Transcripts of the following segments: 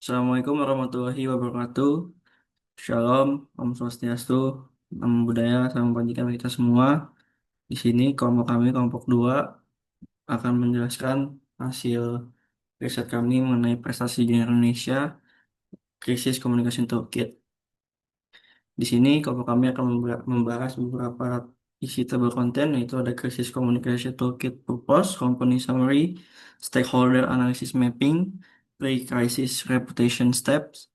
Assalamualaikum warahmatullahi wabarakatuh. Shalom, Om Swastiastu, Namo Buddhaya, salam kebajikan bagi kita semua. Di sini kelompok kami, kelompok 2, akan menjelaskan hasil riset kami mengenai prestasi di Indonesia, krisis communication toolkit. Di sini kelompok kami akan membahas beberapa isi tabel konten, yaitu ada krisis communication toolkit purpose, company summary, stakeholder analysis mapping, pre-crisis reputation steps,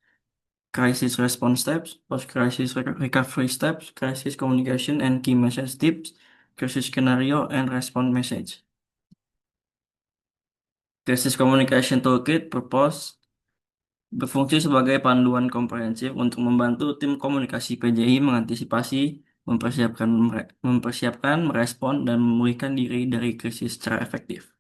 crisis response steps, post-crisis recovery steps, crisis communication and key message tips, crisis scenario and response message. Crisis communication toolkit purpose berfungsi sebagai panduan komprehensif untuk membantu tim komunikasi PJI mengantisipasi, mempersiapkan, merespon, dan memulihkan diri dari krisis secara efektif.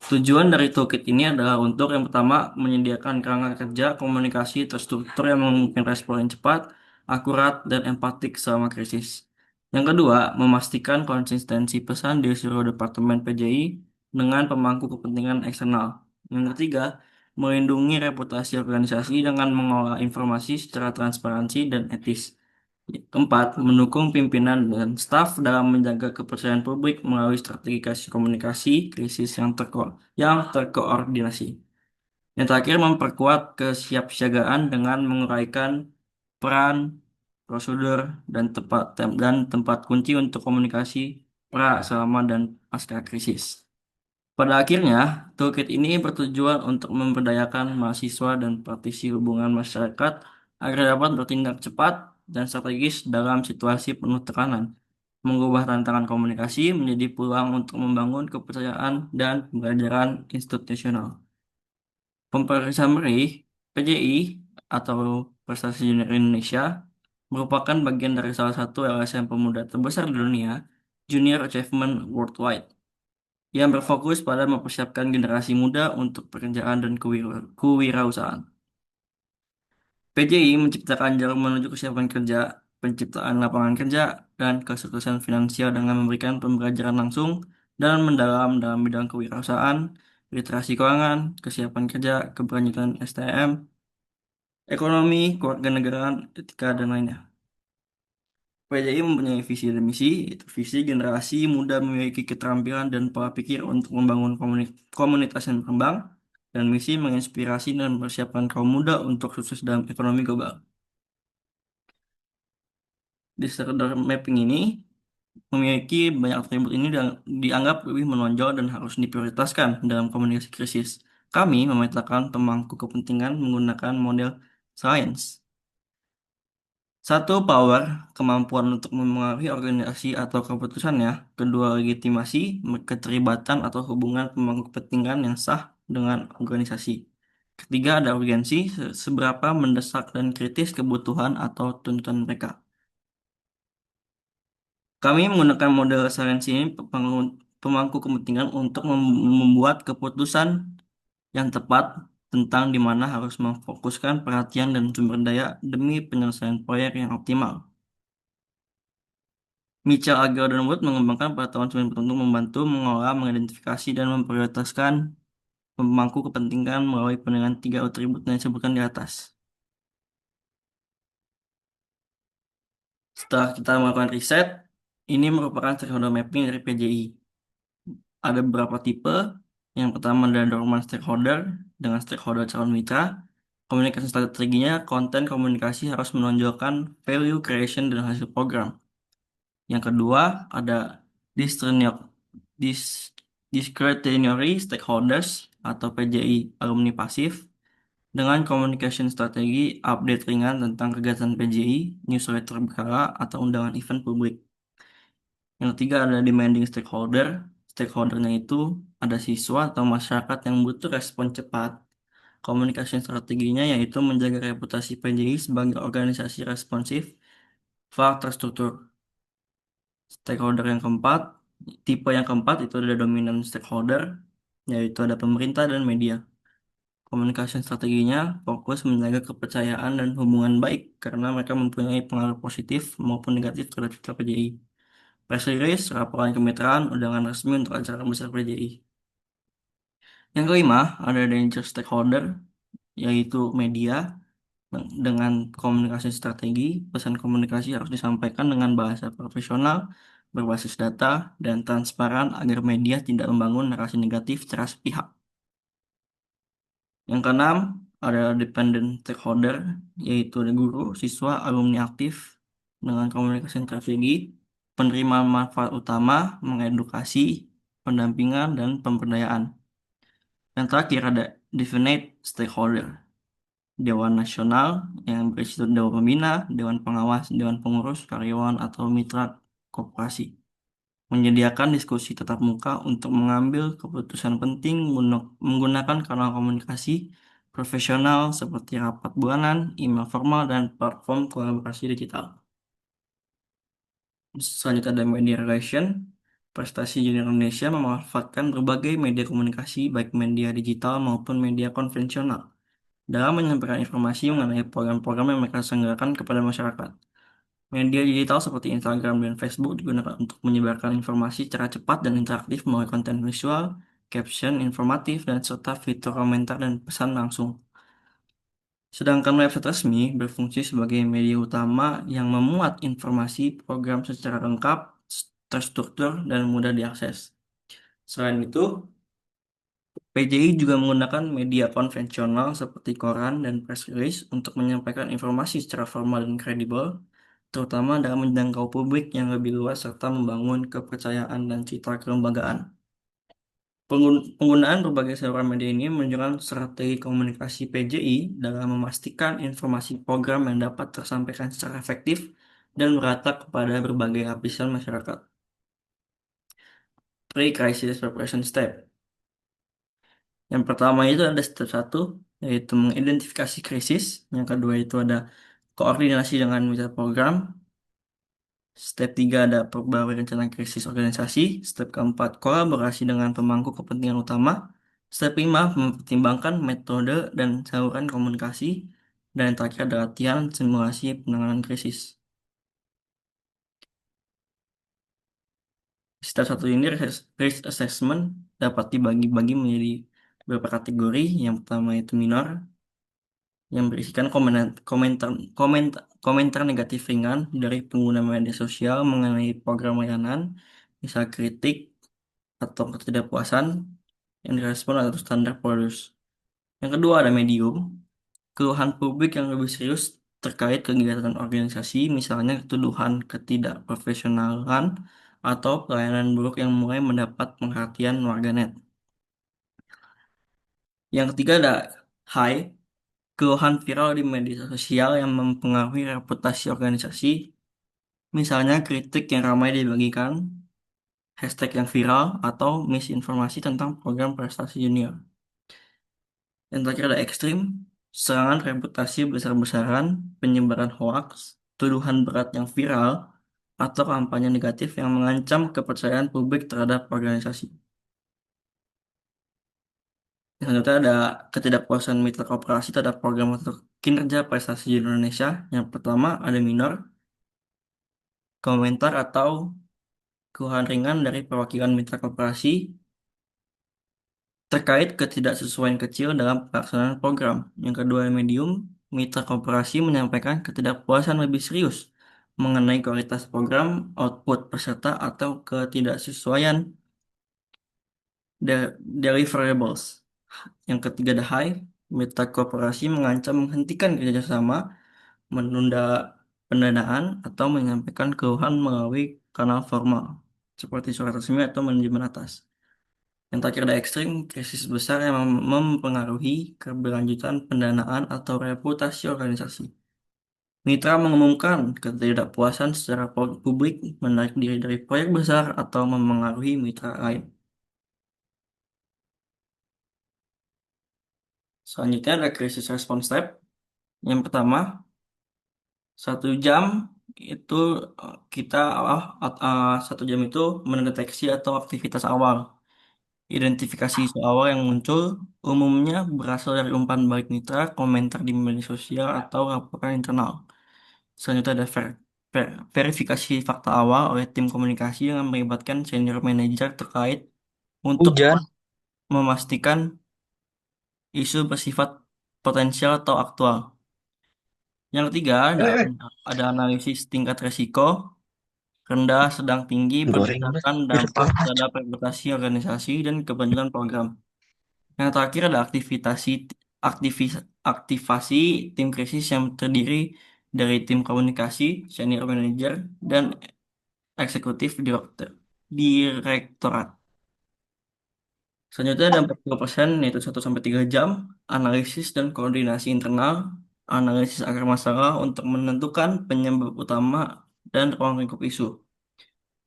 Tujuan dari toolkit ini adalah untuk yang pertama menyediakan kerangka kerja komunikasi terstruktur yang memungkinkan respon yang cepat, akurat, dan empatik selama krisis. Yang kedua, memastikan konsistensi pesan di seluruh departemen PJI dengan pemangku kepentingan eksternal. Yang ketiga, melindungi reputasi organisasi dengan mengolah informasi secara transparansi dan etis. Keempat, mendukung pimpinan dan staf dalam menjaga kepercayaan publik melalui strategi komunikasi krisis yang terkoordinasi. Yang terakhir, memperkuat kesiapsiagaan dengan menguraikan peran, prosedur, dan tempat kunci untuk komunikasi pra, selama, dan pasca krisis. Pada akhirnya, toolkit ini bertujuan untuk memberdayakan mahasiswa dan praktisi hubungan masyarakat agar dapat bertindak cepat dan strategis dalam situasi penuh tekanan, mengubah tantangan komunikasi menjadi peluang untuk membangun kepercayaan dan pembelajaran institusional. Comparative Summary, PJI atau Prestasi Junior Indonesia merupakan bagian dari salah satu LSM pemuda terbesar di dunia, Junior Achievement Worldwide, yang berfokus pada mempersiapkan generasi muda untuk pekerjaan dan kewirausahaan. PJI menciptakan jalur menuju kesiapan kerja, penciptaan lapangan kerja, dan kesuksesan finansial dengan memberikan pembelajaran langsung dan mendalam dalam bidang kewirausahaan, literasi keuangan, kesiapan kerja, keberlanjutan STM, ekonomi, kewarganegaraan, etika, dan lainnya. PJI mempunyai visi dan misi, yaitu visi generasi muda memiliki keterampilan dan pola pikir untuk membangun komunitas yang berkembang, dan misi menginspirasi dan mempersiapkan kaum muda untuk sukses dalam ekonomi global. Disorder mapping ini memiliki banyak atribut ini dan dianggap lebih menonjol dan harus diprioritaskan dalam komunikasi krisis. Kami memetakan pemangku kepentingan menggunakan model science. Satu, power, kemampuan untuk memengaruhi organisasi atau keputusannya. Kedua, legitimasi, keterlibatan atau hubungan pemangku kepentingan yang sah dengan organisasi. Ketiga, ada urgensi, seberapa mendesak dan kritis kebutuhan atau tuntutan mereka. Kami menggunakan model science ini pemangku kepentingan untuk membuat keputusan yang tepat tentang di mana harus memfokuskan perhatian dan sumber daya demi penyelesaian proyek yang optimal. Mitchell, Agel, dan Wood mengembangkan pada tahun 90 untuk membantu mengolah, mengidentifikasi, dan memprioritaskan pemangku kepentingan melalui penilaian tiga atribut yang disebutkan di atas. Setelah kita melakukan riset, ini merupakan stakeholder mapping dari PJI. Ada beberapa tipe. Yang pertama adalah dormant stakeholder dengan stakeholder calon mitra. Komunikasi strateginya, konten komunikasi harus menonjolkan value creation dan hasil program. Yang kedua ada discretionary dis- discretionary stakeholders atau PJI alumni pasif dengan communication strategi update ringan tentang kegiatan PJI, newsletter berkala atau undangan event publik. Yang ketiga ada demanding stakeholder. Stakeholdernya itu ada siswa atau masyarakat yang butuh respon cepat. Komunikasi strateginya yaitu menjaga reputasi PJI sebagai organisasi responsif, terstruktur. Stakeholder yang keempat, tipe yang keempat itu ada dominant stakeholder, yaitu ada pemerintah dan media. Komunikasi strateginya fokus menjaga kepercayaan dan hubungan baik karena mereka mempunyai pengaruh positif maupun negatif terhadap citra PJI. Press release, laporan kemitraan, undangan resmi untuk acara besar PJI. Yang kelima, ada danger stakeholder, yaitu media dengan komunikasi strategi. Pesan komunikasi harus disampaikan dengan bahasa profesional, berbasis data, dan transparan agar media tidak membangun narasi negatif secara sepihak. Yang keenam, ada dependent stakeholder, yaitu ada guru, siswa, alumni aktif dengan komunikasi strategi, penerima manfaat utama, mengedukasi, pendampingan, dan pemberdayaan. Yang terakhir ada definite stakeholder, Dewan Nasional yang berisi Dewan Pembina, Dewan Pengawas, Dewan Pengurus, karyawan, atau mitra koperasi. Menyediakan diskusi tatap muka untuk mengambil keputusan penting menggunakan kanal komunikasi profesional seperti rapat bulanan, email formal, dan platform kolaborasi digital. Selanjutnya ada media relation. Prestasi Junior Indonesia memanfaatkan berbagai media komunikasi, baik media digital maupun media konvensional, dalam menyampaikan informasi mengenai program-program yang mereka selenggarakan kepada masyarakat. Media digital seperti Instagram dan Facebook digunakan untuk menyebarkan informasi secara cepat dan interaktif melalui konten visual, caption informatif, dan serta fitur komentar dan pesan langsung. Sedangkan website resmi berfungsi sebagai media utama yang memuat informasi program secara lengkap, terstruktur, dan mudah diakses. Selain itu, PJI juga menggunakan media konvensional seperti koran dan press release untuk menyampaikan informasi secara formal dan kredibel, terutama dalam menjangkau publik yang lebih luas serta membangun kepercayaan dan citra kelembagaan. Penggunaan berbagai saluran media ini menunjukkan strategi komunikasi PJI dalam memastikan informasi program yang dapat tersampaikan secara efektif dan merata kepada berbagai lapisan masyarakat. Pre-crisis preparation step. Yang pertama itu ada step 1, yaitu mengidentifikasi krisis. Yang kedua itu ada koordinasi dengan mitra program. Step 3 ada perbarui rencana krisis organisasi. Step keempat, kolaborasi dengan pemangku kepentingan utama. Step 5, mempertimbangkan metode dan saluran komunikasi. Dan yang terakhir ada latihan simulasi penanganan krisis. Step 1 ini risk assessment dapat dibagi-bagi menjadi beberapa kategori. Yang pertama itu minor, yang berisikan komentar negatif ringan dari pengguna media sosial mengenai program layanan, misal kritik atau ketidakpuasan yang direspon atau standar produs. Yang kedua ada medium, keluhan publik yang lebih serius terkait kegiatan organisasi, misalnya tuduhan ketidakprofesionalan atau pelayanan buruk yang mulai mendapat perhatian warganet. Yang ketiga ada high, keluhan viral di media sosial yang mempengaruhi reputasi organisasi, misalnya kritik yang ramai dibagikan, hashtag yang viral, atau misinformasi tentang program prestasi junior. Yang terakhir ada ekstrim, serangan reputasi besar-besaran, penyebaran hoaks, tuduhan berat yang viral, atau kampanye negatif yang mengancam kepercayaan publik terhadap organisasi. Yang selanjutnya ada ketidakpuasan mitra koperasi terhadap program atau kinerja prestasi di Indonesia. Yang pertama ada minor, komentar atau keluhan ringan dari perwakilan mitra koperasi terkait ketidaksesuaian kecil dalam pelaksanaan program. Yang kedua, medium, mitra koperasi menyampaikan ketidakpuasan lebih serius mengenai kualitas program, output peserta, atau ketidaksesuaian deliverables. Yang ketiga, the high, mitra koperasi mengancam menghentikan kerjasama, menunda pendanaan, atau menyampaikan keluhan melalui kanal formal, seperti surat resmi atau manajemen atas. Yang terakhir ada ekstrim, krisis besar yang mempengaruhi keberlanjutan pendanaan atau reputasi organisasi. Mitra mengumumkan ketidakpuasan secara publik, menarik diri dari proyek besar, atau memengaruhi mitra lain. Selanjutnya ada krisis response step. Yang pertama, 1 jam itu kita 1 jam itu mendeteksi atau aktivitas awal. Identifikasi isu awal yang muncul umumnya berasal dari umpan balik mitra, komentar di media sosial, atau laporan internal. Selanjutnya ada verifikasi fakta awal oleh tim komunikasi yang melibatkan senior manager terkait untuk Hujan. memastikan isu bersifat potensial atau aktual. Yang ketiga ada analisis tingkat resiko, rendah, sedang, tinggi Goreng banget. berdasarkan dampak terhadap reputasi organisasi dan keberlanjutan program. Yang terakhir ada aktivis, aktivasi tim krisis yang terdiri dari tim komunikasi, senior manager, dan eksekutif direktorat. Selanjutnya ada 40% yaitu 1 sampai 3 jam analisis dan koordinasi internal, analisis akar masalah untuk menentukan penyebab utama dan ruang lingkup isu.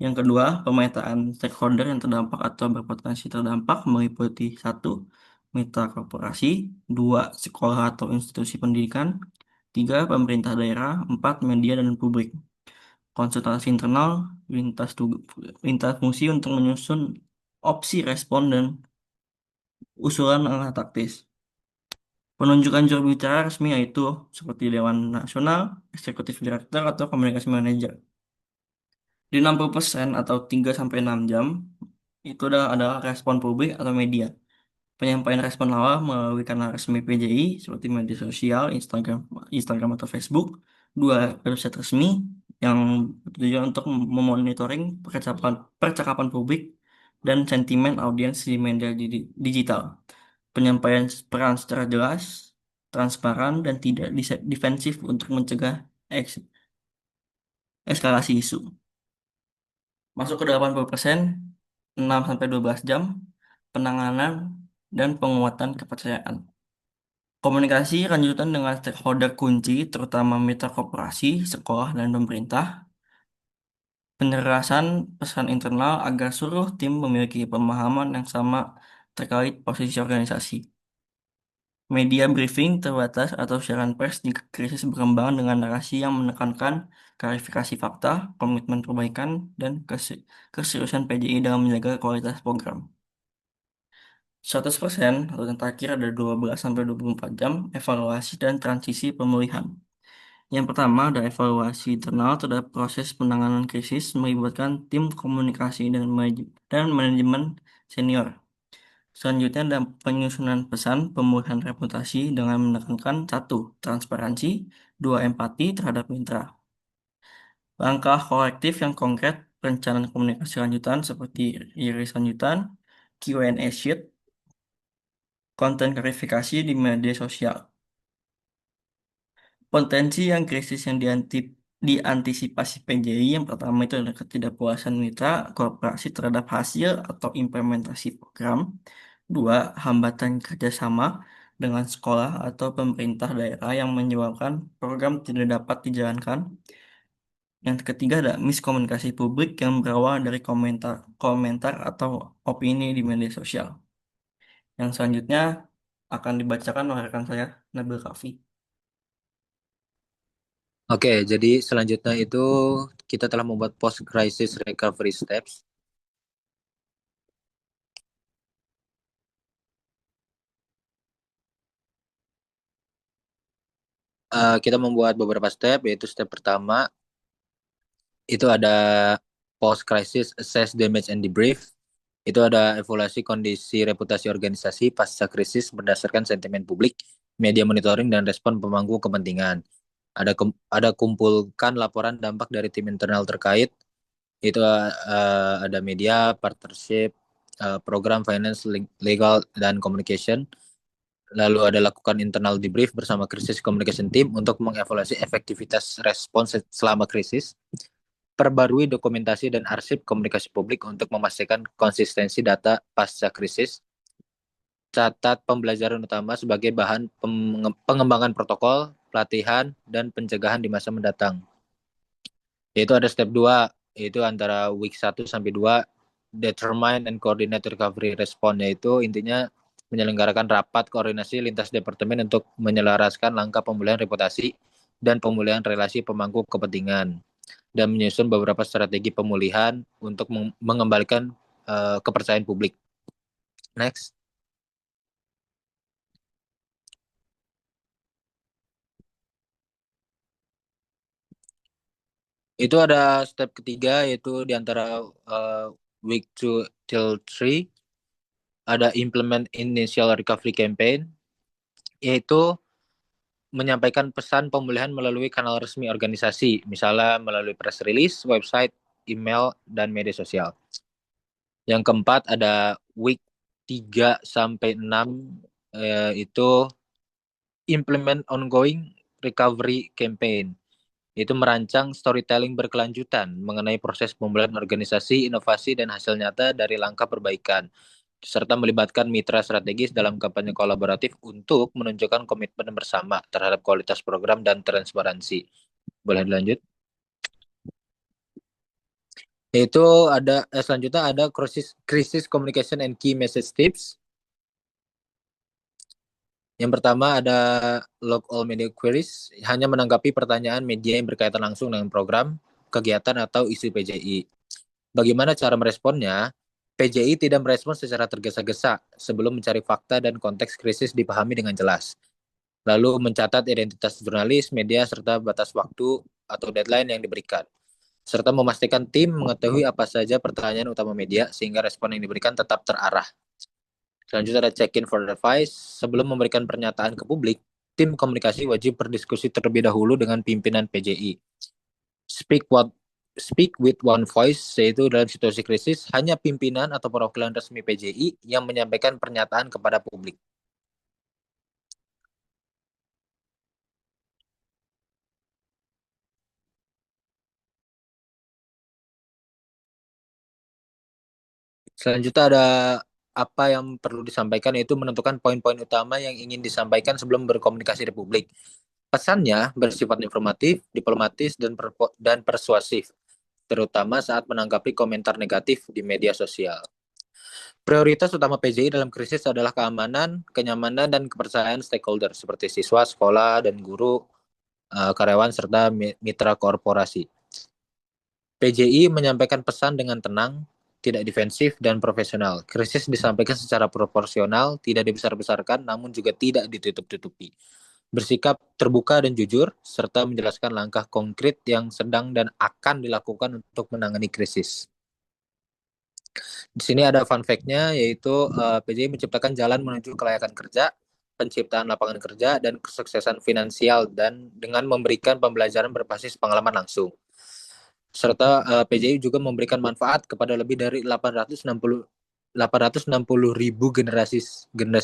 Yang kedua, pemetaan stakeholder yang terdampak atau berpotensi terdampak meliputi satu, mitra korporasi, dua, sekolah atau institusi pendidikan, tiga, pemerintah daerah, empat, media dan publik. Konsultasi internal, lintas fungsi untuk menyusun opsi respon dan usulan langkah taktis. Penunjukan juru bicara resmi yaitu seperti Dewan Nasional, Eksekutif Direktur, atau Komunikasi Manager. Di 60% atau 3 sampai 6 jam, itu adalah respon publik atau media. Penyampaian respon awal melalui kanal resmi PJI seperti media sosial, Instagram atau Facebook. Dua, website resmi yang bertujuan untuk memonitoring percakapan publik dan sentimen audiens di media digital. Penyampaian peran secara jelas, transparan, dan tidak defensif untuk mencegah eks- eskalasi isu. Masuk ke 80%, 6 sampai 12 jam, penanganan dan penguatan kepercayaan. Komunikasi lanjutan dengan stakeholder kunci, terutama mitra korporasi, sekolah, dan pemerintah. Penyerasan pesan internal agar seluruh tim memiliki pemahaman yang sama terkait posisi organisasi. Media briefing terbatas atau siaran pers jika krisis berkembang dengan narasi yang menekankan klarifikasi fakta, komitmen perbaikan, dan keseriusan PJI dalam menjaga kualitas program. 100% atau yang terakhir ada 12 sampai 24 jam evaluasi dan transisi pemulihan. Yang pertama ada evaluasi internal terhadap proses penanganan krisis melibatkan tim komunikasi dan manajemen senior. Selanjutnya ada penyusunan pesan pemulihan reputasi dengan menekankan satu, transparansi, dua, empati terhadap mitra. Langkah kolektif yang konkret, perencanaan komunikasi lanjutan seperti iris lanjutan, Q&A sheet, konten klarifikasi di media sosial. Potensi yang krisis yang diantisipasi PJI yang pertama itu adalah ketidakpuasan mitra korporasi terhadap hasil atau implementasi program. Dua, hambatan kerjasama dengan sekolah atau pemerintah daerah yang menyebabkan program tidak dapat dijalankan. Yang ketiga ada miskomunikasi publik yang berawal dari komentar atau opini di media sosial. Yang selanjutnya akan dibacakan oleh rekan saya, Nabil Kafi. Oke, jadi selanjutnya itu kita telah membuat post crisis recovery steps. Kita membuat beberapa step, yaitu step pertama itu ada post crisis assess damage and debrief. Itu ada evaluasi kondisi reputasi organisasi pasca krisis berdasarkan sentimen publik, media monitoring dan respon pemangku kepentingan. Ada kumpulkan laporan dampak dari tim internal terkait. Itu ada media, partnership, program finance, legal dan communication. Lalu ada lakukan internal debrief bersama krisis communication team untuk mengevaluasi efektivitas respons selama krisis. Perbarui dokumentasi dan arsip komunikasi publik untuk memastikan konsistensi data pasca krisis. Catat pembelajaran utama sebagai bahan pengembangan protokol, pelatihan, dan pencegahan di masa mendatang. Yaitu ada step 2, yaitu antara week 1 sampai 2, determine and coordinate recovery response, yaitu intinya menyelenggarakan rapat koordinasi lintas departemen untuk menyelaraskan langkah pemulihan reputasi dan pemulihan relasi pemangku kepentingan dan menyusun beberapa strategi pemulihan untuk mengembalikan kepercayaan publik. Next. Itu ada step ketiga, yaitu di antara week 2 till 3 ada implement initial recovery campaign, yaitu menyampaikan pesan pemulihan melalui kanal resmi organisasi, misalnya melalui press release, website, email, dan media sosial. Yang keempat ada week 3 sampai 6 itu implement ongoing recovery campaign. Itu merancang storytelling berkelanjutan mengenai proses pemulihan organisasi, inovasi, dan hasil nyata dari langkah perbaikan, serta melibatkan mitra strategis dalam kampanye kolaboratif untuk menunjukkan komitmen bersama terhadap kualitas program dan transparansi. Boleh dilanjut? Itu ada selanjutnya ada crisis communication and key message tips. Yang pertama ada log all media queries, hanya menanggapi pertanyaan media yang berkaitan langsung dengan program, kegiatan, atau isu PJI. Bagaimana cara meresponnya? PJI tidak merespon secara tergesa-gesa sebelum mencari fakta dan konteks krisis dipahami dengan jelas. Lalu mencatat identitas jurnalis, media, serta batas waktu atau deadline yang diberikan. Serta memastikan tim mengetahui apa saja pertanyaan utama media sehingga respon yang diberikan tetap terarah. Selanjutnya ada check-in for advice. Sebelum memberikan pernyataan ke publik, tim komunikasi wajib berdiskusi terlebih dahulu dengan pimpinan PJI. Speak with one voice, yaitu dalam situasi krisis, hanya pimpinan atau perwakilan resmi PJI yang menyampaikan pernyataan kepada publik. Selanjutnya ada apa yang perlu disampaikan, yaitu menentukan poin-poin utama yang ingin disampaikan sebelum berkomunikasi di publik. Pesannya bersifat informatif, diplomatis, dan persuasif, terutama saat menanggapi komentar negatif di media sosial. Prioritas utama PJI dalam krisis adalah keamanan, kenyamanan, dan kepercayaan stakeholder seperti siswa, sekolah, dan guru, karyawan, serta mitra korporasi. PJI menyampaikan pesan dengan tenang, tidak defensif, dan profesional. Krisis disampaikan secara proporsional, tidak dibesar-besarkan, namun juga tidak ditutup-tutupi. Bersikap terbuka dan jujur, serta menjelaskan langkah konkret yang sedang dan akan dilakukan untuk menangani krisis. Di sini ada fun fact-nya, yaitu PJI menciptakan jalan menuju kelayakan kerja, penciptaan lapangan kerja, dan kesuksesan finansial dan dengan memberikan pembelajaran berbasis pengalaman langsung. Serta PJI juga memberikan manfaat kepada lebih dari 860 ribu generasi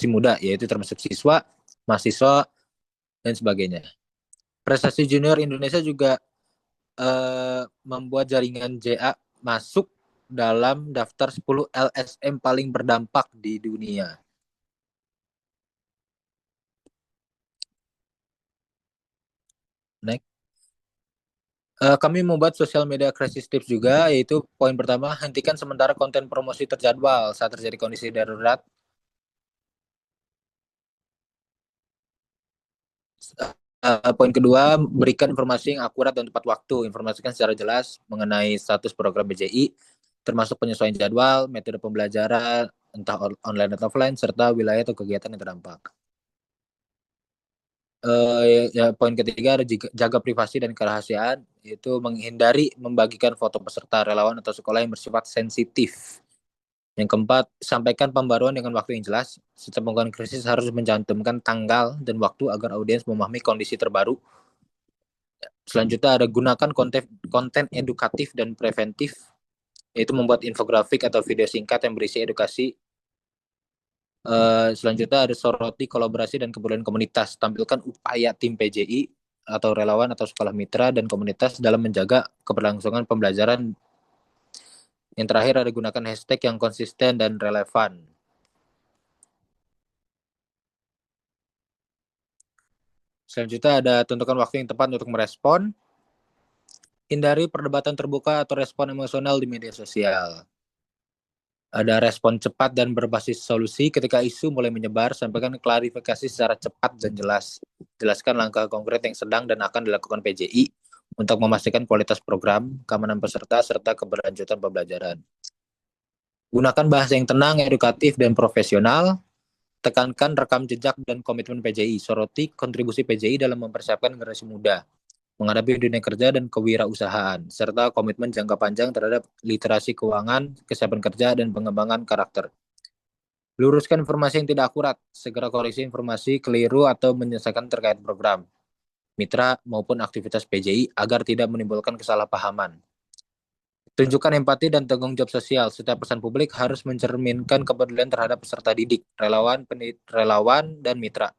muda, yaitu termasuk siswa, mahasiswa, dan sebagainya. Prestasi Junior Indonesia juga membuat jaringan JA masuk dalam daftar 10 LSM paling berdampak di dunia. Next. Kami membuat social media crisis tips juga, yaitu poin pertama, hentikan sementara konten promosi terjadwal saat terjadi kondisi darurat. Poin kedua, berikan informasi yang akurat dan tepat waktu. Informasikan secara jelas mengenai status program BJI, termasuk penyesuaian jadwal, metode pembelajaran, entah online atau offline, serta wilayah atau kegiatan yang terdampak. Poin ketiga ada jaga privasi dan kerahasiaan, yaitu menghindari membagikan foto peserta, relawan, atau sekolah yang bersifat sensitif. Yang keempat, sampaikan pembaruan dengan waktu yang jelas. Setiap pengukuhan krisis harus mencantumkan tanggal dan waktu agar audiens memahami kondisi terbaru. Selanjutnya ada gunakan konten edukatif dan preventif, yaitu membuat infografik atau video singkat yang berisi edukasi. Selanjutnya ada soroti kolaborasi dan kepedulian komunitas. Tampilkan upaya tim PJI atau relawan atau sekolah mitra dan komunitas dalam menjaga keberlangsungan pembelajaran. Yang terakhir ada gunakan hashtag yang konsisten dan relevan. Selanjutnya ada tentukan waktu yang tepat untuk merespon. Hindari perdebatan terbuka atau respon emosional di media sosial. Ada respon cepat dan berbasis solusi ketika isu mulai menyebar, sampaikan klarifikasi secara cepat dan jelas. Jelaskan langkah konkret yang sedang dan akan dilakukan PJI untuk memastikan kualitas program, keamanan peserta, serta keberlanjutan pembelajaran. Gunakan bahasa yang tenang, edukatif, dan profesional. Tekankan rekam jejak dan komitmen PJI. Soroti kontribusi PJI dalam mempersiapkan generasi muda menghadapi dunia kerja dan kewirausahaan, serta komitmen jangka panjang terhadap literasi keuangan, kesiapan kerja, dan pengembangan karakter. Luruskan informasi yang tidak akurat, segera koreksi informasi keliru atau menyesatkan terkait program. mitra maupun aktivitas PJI agar tidak menimbulkan kesalahpahaman. Tunjukkan empati dan tanggung jawab sosial. Setiap pesan publik harus mencerminkan kepedulian terhadap peserta didik, relawan, dan mitra.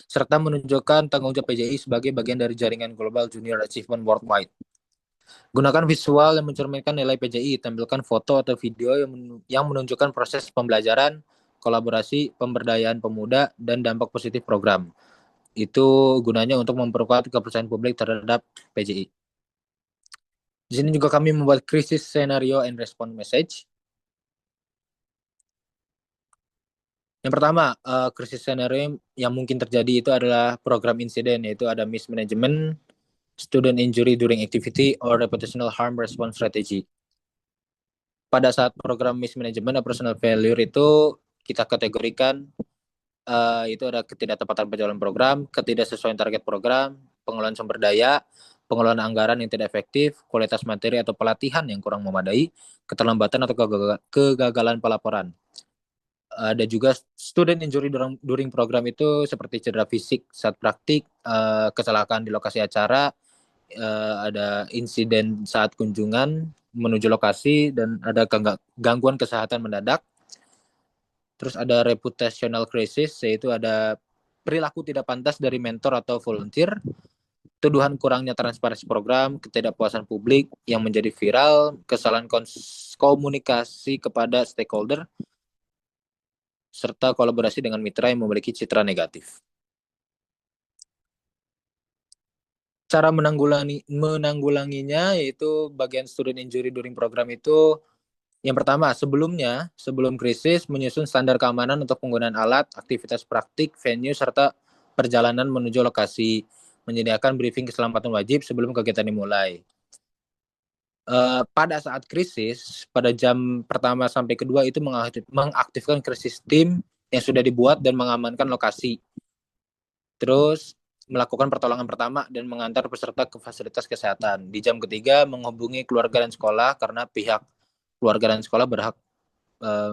Serta menunjukkan tanggung jawab PJI sebagai bagian dari jaringan Global Junior Achievement Worldwide. Gunakan visual yang mencerminkan nilai PJI. Tampilkan foto atau video yang menunjukkan proses pembelajaran, kolaborasi, pemberdayaan pemuda, dan dampak positif program. Itu gunanya untuk memperkuat kepercayaan publik terhadap PJI. Di sini juga kami membuat krisis scenario and response message. Yang pertama, krisis scenario yang mungkin terjadi itu adalah program insiden, yaitu ada mismanagement, student injury during activity, or reputational harm response strategy. Pada saat program mismanagement operational failure itu kita kategorikan itu ada ketidaktepatan penjualan program, ketidaksesuaian target program, pengelolaan sumber daya, pengelolaan anggaran yang tidak efektif, kualitas materi atau pelatihan yang kurang memadai, keterlambatan atau kegagalan pelaporan. Ada juga student injury during program itu seperti cedera fisik saat praktik, kecelakaan di lokasi acara, ada insiden saat kunjungan menuju lokasi, dan ada gangguan kesehatan mendadak. Terus ada reputational crisis, yaitu ada perilaku tidak pantas dari mentor atau volunteer, tuduhan kurangnya transparansi program, ketidakpuasan publik yang menjadi viral, kesalahan komunikasi kepada stakeholder, serta kolaborasi dengan mitra yang memiliki citra negatif. Cara menanggulanginya yaitu bagian student injury during program itu yang pertama, sebelum krisis menyusun standar keamanan untuk penggunaan alat, aktivitas praktik, venue, serta perjalanan menuju lokasi, menyediakan briefing keselamatan wajib sebelum kegiatan dimulai. Pada saat krisis, pada jam pertama sampai kedua itu mengaktifkan krisis tim yang sudah dibuat dan mengamankan lokasi. Terus melakukan pertolongan pertama dan mengantar peserta ke fasilitas kesehatan. Di jam ketiga menghubungi keluarga dan sekolah karena pihak keluarga dan sekolah berhak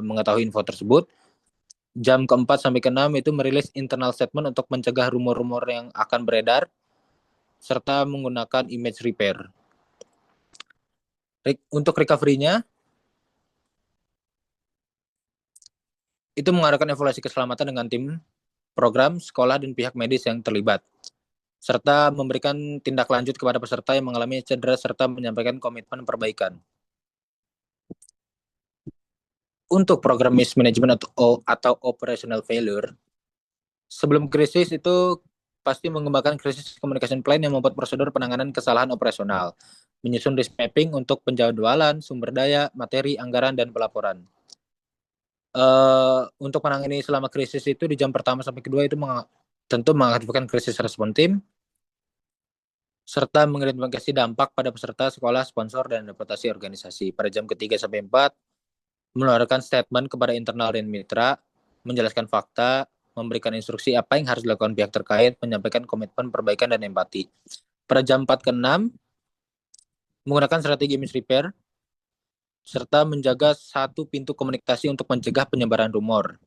mengetahui info tersebut. Jam keempat sampai keenam itu merilis internal statement untuk mencegah rumor-rumor yang akan beredar serta menggunakan image repair. Untuk recovery-nya itu mengadakan evaluasi keselamatan dengan tim program, sekolah, dan pihak medis yang terlibat, serta memberikan tindak lanjut kepada peserta yang mengalami cedera serta menyampaikan komitmen perbaikan. Untuk program mismanagement atau operational failure, sebelum krisis itu pasti mengembangkan krisis communication plan yang membuat prosedur penanganan kesalahan operasional, menyusun risk mapping untuk penjadwalan, sumber daya, materi, anggaran, dan pelaporan. Untuk menangani selama krisis itu di jam pertama sampai kedua itu tentu mengaktifkan krisis respon tim, serta mengidentifikasi dampak pada peserta, sekolah, sponsor, dan reputasi organisasi. Pada jam ketiga sampai 4, mengeluarkan statement kepada internal dan mitra, menjelaskan fakta, memberikan instruksi apa yang harus dilakukan pihak terkait, menyampaikan komitmen perbaikan dan empati. Pada jam 4 ke 6, menggunakan strategi misrepair, serta menjaga satu pintu komunikasi untuk mencegah penyebaran rumor.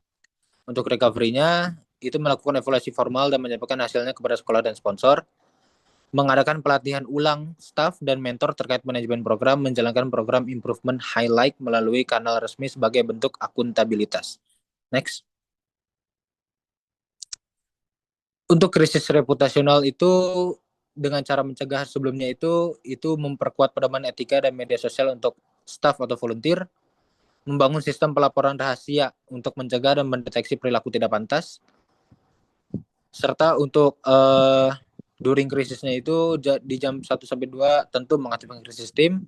Untuk recovery-nya, itu melakukan evaluasi formal dan menyampaikan hasilnya kepada sekolah dan sponsor, mengadakan pelatihan ulang staf dan mentor terkait manajemen program, menjalankan program improvement highlight melalui kanal resmi sebagai bentuk akuntabilitas. Next. Untuk krisis reputasional itu dengan cara mencegah sebelumnya itu memperkuat pedoman etika dan media sosial untuk staf atau volunteer, membangun sistem pelaporan rahasia untuk mencegah dan mendeteksi perilaku tidak pantas, serta untuk during krisisnya itu di jam 1 sampai 2 tentu mengaktifkan krisis tim.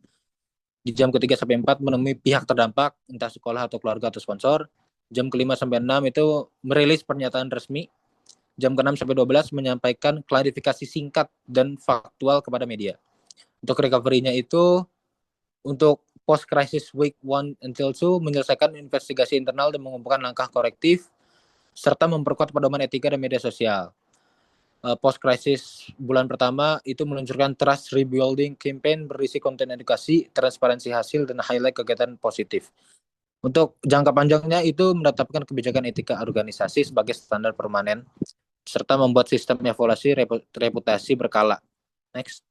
Di jam ke-3 sampai 4 menemui pihak terdampak, entah sekolah atau keluarga atau sponsor. Jam ke-5 sampai 6 itu merilis pernyataan resmi. Jam ke-6 sampai 12 menyampaikan klarifikasi singkat dan faktual kepada media. Untuk recovery-nya itu untuk post-crisis week 1 until 2 menyelesaikan investigasi internal dan mengumpulkan langkah korektif serta memperkuat pedoman etika dan media sosial. Post-crisis bulan pertama itu meluncurkan trust rebuilding campaign berisi konten edukasi, transparansi hasil, dan highlight kegiatan positif. Untuk jangka panjangnya itu menetapkan kebijakan etika organisasi sebagai standar permanen serta membuat sistem evaluasi reputasi berkala. Next.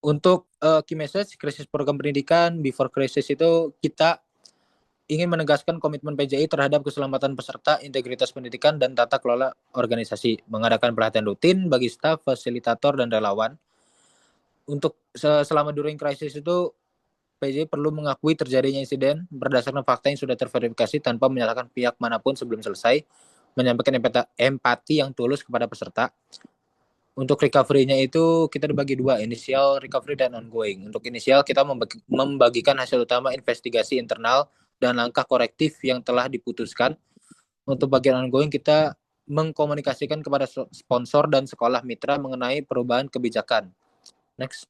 Untuk key message krisis program pendidikan before crisis itu kita ingin menegaskan komitmen PJI terhadap keselamatan peserta, integritas pendidikan, dan tata kelola organisasi. Mengadakan pelatihan rutin bagi staf, fasilitator, dan relawan. Untuk selama during crisis itu PJI perlu mengakui terjadinya insiden berdasarkan fakta yang sudah terverifikasi tanpa menyalahkan pihak manapun sebelum selesai, menyampaikan empati yang tulus kepada peserta. Untuk recovery-nya itu kita dibagi dua, initial recovery dan ongoing. Untuk initial kita membagikan hasil utama investigasi internal dan langkah korektif yang telah diputuskan. Untuk bagian ongoing kita mengkomunikasikan kepada sponsor dan sekolah mitra mengenai perubahan kebijakan. Next.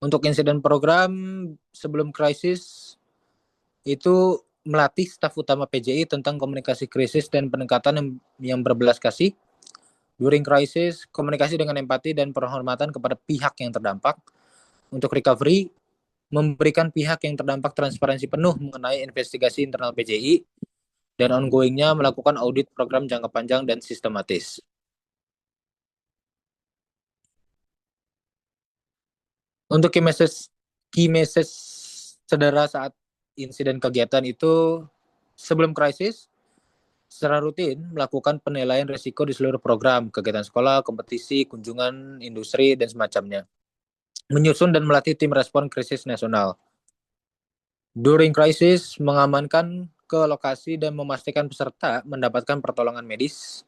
Untuk insiden program sebelum krisis itu melatih staf utama PJI tentang komunikasi krisis dan pendekatan yang berbelas kasih. During crisis, komunikasi dengan empati dan penghormatan kepada pihak yang terdampak. Untuk recovery, memberikan pihak yang terdampak transparansi penuh mengenai investigasi internal PJI, dan ongoingnya melakukan audit program jangka panjang dan sistematis. Untuk key message saudara saat insiden kegiatan itu sebelum krisis, secara rutin melakukan penilaian risiko di seluruh program, kegiatan sekolah, kompetisi, kunjungan industri, dan semacamnya. Menyusun dan melatih tim respon krisis nasional. During crisis, mengamankan ke lokasi dan memastikan peserta mendapatkan pertolongan medis,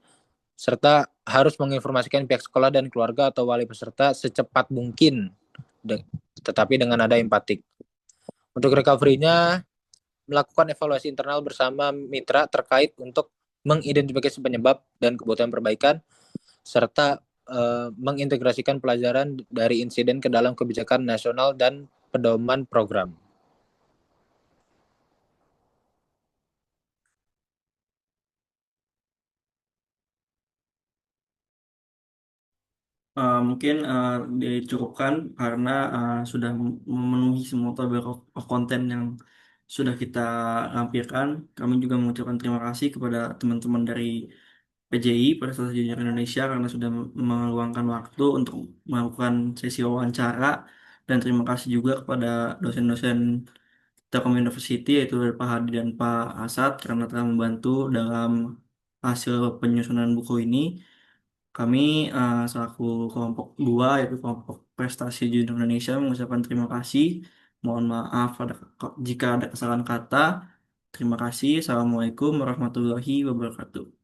serta harus menginformasikan pihak sekolah dan keluarga atau wali peserta secepat mungkin, tetapi dengan nada empatik. Untuk recovery-nya, melakukan evaluasi internal bersama mitra terkait untuk mengidentifikasi penyebab dan kebutuhan perbaikan, serta mengintegrasikan pelajaran dari insiden ke dalam kebijakan nasional dan pedoman program. Mungkin dicukupkan karena sudah memenuhi semua tabel konten yang sudah kita lampirkan. Kami juga mengucapkan terima kasih kepada teman-teman dari PJI, Prestasi Junior Indonesia, karena sudah meluangkan waktu untuk melakukan sesi wawancara. Dan terima kasih juga kepada dosen-dosen Telkom University, yaitu dari Pak Hadi dan Pak Asad, karena telah membantu dalam hasil penyusunan buku ini. Kami selaku kelompok dua, yaitu kelompok Prestasi Junior Indonesia, mengucapkan terima kasih. Mohon maaf jika ada kesalahan kata. Terima kasih. Assalamualaikum warahmatullahi wabarakatuh.